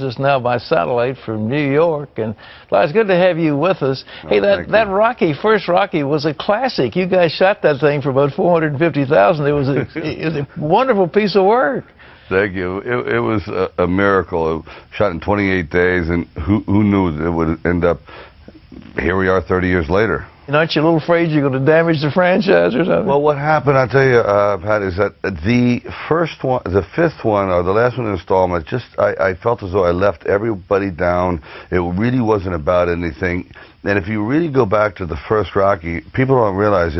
Just now by satellite from New York, and well, it's good to have you with us. Oh, hey, that first Rocky was a classic. You guys shot that thing for about 450,000. It was a wonderful piece of work. Thank you. It was a miracle. It shot in 28 days, and who knew it would end up? Here we are 30 years later. And aren't you a little afraid you're going to damage the franchise or something? Well, what happened, I'll tell you, Pat, is that the first one, the fifth one, or the last one installment, I felt as though I left everybody down. It really wasn't about anything. And if you really go back to the first Rocky, people don't realize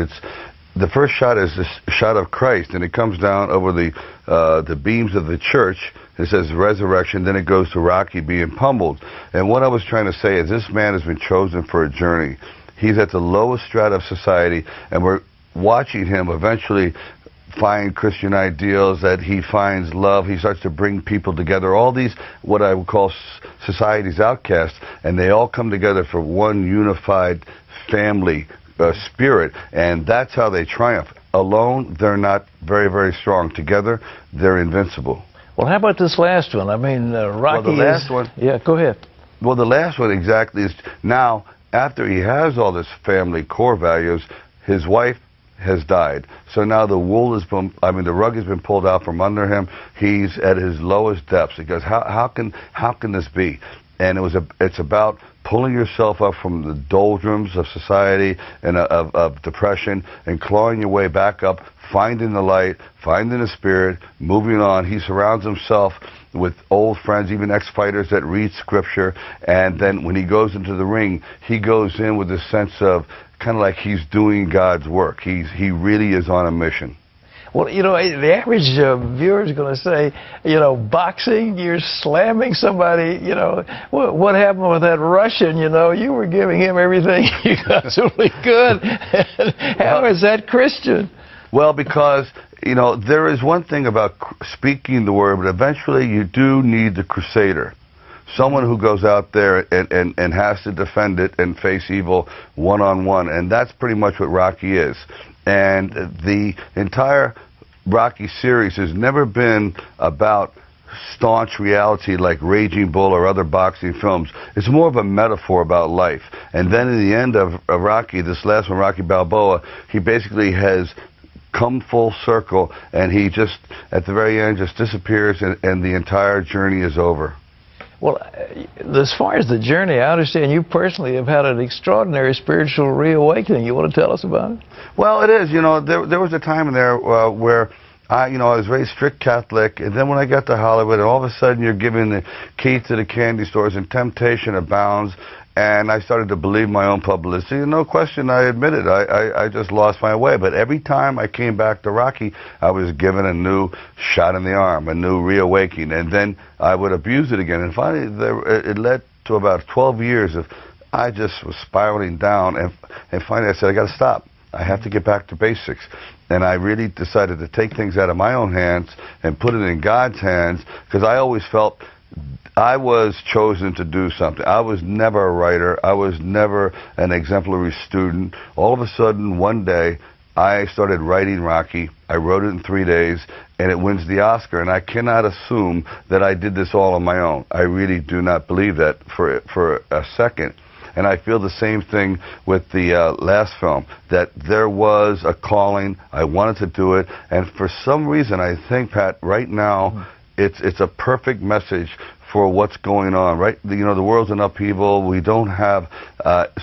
the first shot is this shot of Christ, and it comes down over the beams of the church. It says resurrection, then it goes to Rocky being pummeled. And what I was trying to say is this man has been chosen for a journey. He's at the lowest strata of society, and we're watching him eventually find Christian ideals, that he finds love, he starts to bring people together, all these, what I would call society's outcasts, and they all come together for one unified family spirit, and that's how they triumph. Alone, they're not very, very strong. Together, they're invincible. Well, how about this last one? I mean, Rocky well, the last one. Yeah, go ahead. Well, the last one exactly is now, after he has all this family core values, his wife has died. So now the rug has been pulled out from under him. He's at his lowest depths. He goes, how can this be? And it's about pulling yourself up from the doldrums of society and of depression and clawing your way back up, finding the light, finding the spirit, moving on. He surrounds himself with old friends, even ex-fighters that read scripture, and then when he goes into the ring, he goes in with a sense of kind of like he's doing God's work. He really is on a mission. Well, you know, the average viewer is going to say, you know, boxing, you're slamming somebody, you know, what happened with that Russian, you know, you were giving him everything you got really good. How is that Christian? Well, because, you know, there is one thing about speaking the word, but eventually you do need the crusader. Someone who goes out there and has to defend it and face evil one-on-one, and that's pretty much what Rocky is. And the entire Rocky series has never been about staunch reality like Raging Bull or other boxing films. It's more of a metaphor about life. And then in the end of Rocky, this last one, Rocky Balboa, he basically has come full circle, and he just, at the very end, just disappears, and the entire journey is over. Well, as far as the journey, I understand you personally have had an extraordinary spiritual reawakening. You want to tell us about it? Well, it is. You know, there was a time in there where I was raised strict Catholic, and then when I got to Hollywood, and all of a sudden you're given the key to the candy stores, and temptation abounds, and I started to believe my own publicity. And no question, I admit it. I just lost my way. But every time I came back to Rocky, I was given a new shot in the arm, a new reawakening, and then I would abuse it again. And finally, it led to about 12 years of I just was spiraling down, and finally I said, I got to stop. I have to get back to basics. And I really decided to take things out of my own hands and put it in God's hands, because I always felt I was chosen to do something. I was never a writer. I was never an exemplary student. All of a sudden, one day, I started writing Rocky. I wrote it in 3 days, and it wins the Oscar. And I cannot assume that I did this all on my own. I really do not believe that for a second. And I feel the same thing with the last film, that there was a calling. I wanted to do it. And for some reason, I think, Pat, right now, it's a perfect message for what's going on, right? You know, the world's in upheaval. We don't have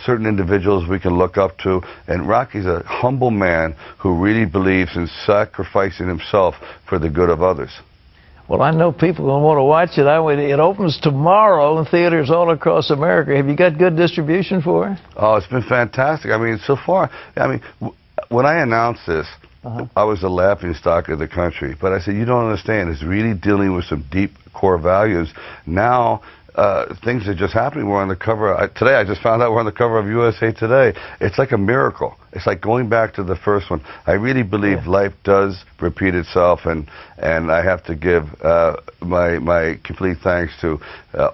certain individuals we can look up to. And Rocky's a humble man who really believes in sacrificing himself for the good of others. Well, I know people will want to watch it. It opens tomorrow in theaters all across America. Have you got good distribution for it? Oh, it's been fantastic. I mean, so far, when I announced this, I was the laughingstock of the country. But I said, you don't understand. It's really dealing with some deep core values. Now, things are just happening. We're on the cover. Today, I just found out we're on the cover of USA Today. It's like a miracle. It's like going back to the first one. I really believe life does repeat itself, and I have to give my complete thanks to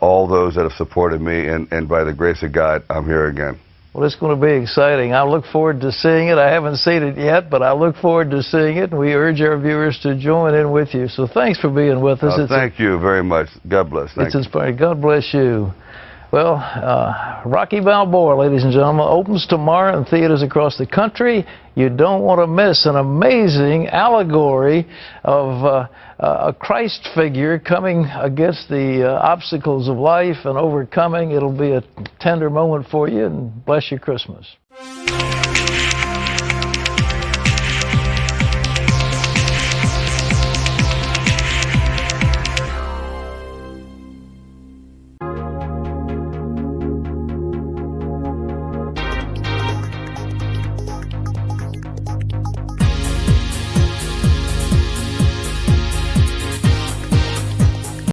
all those that have supported me, and by the grace of God, I'm here again. Well, it's going to be exciting. I look forward to seeing it. I haven't seen it yet, but I look forward to seeing it, and we urge our viewers to join in with you. So thanks for being with us. Thank you very much. God bless. It's inspiring. God bless you. Well, Rocky Balboa, ladies and gentlemen, opens tomorrow in theaters across the country. You don't want to miss an amazing allegory of a Christ figure coming against the obstacles of life and overcoming. It'll be a tender moment for you, and bless your Christmas.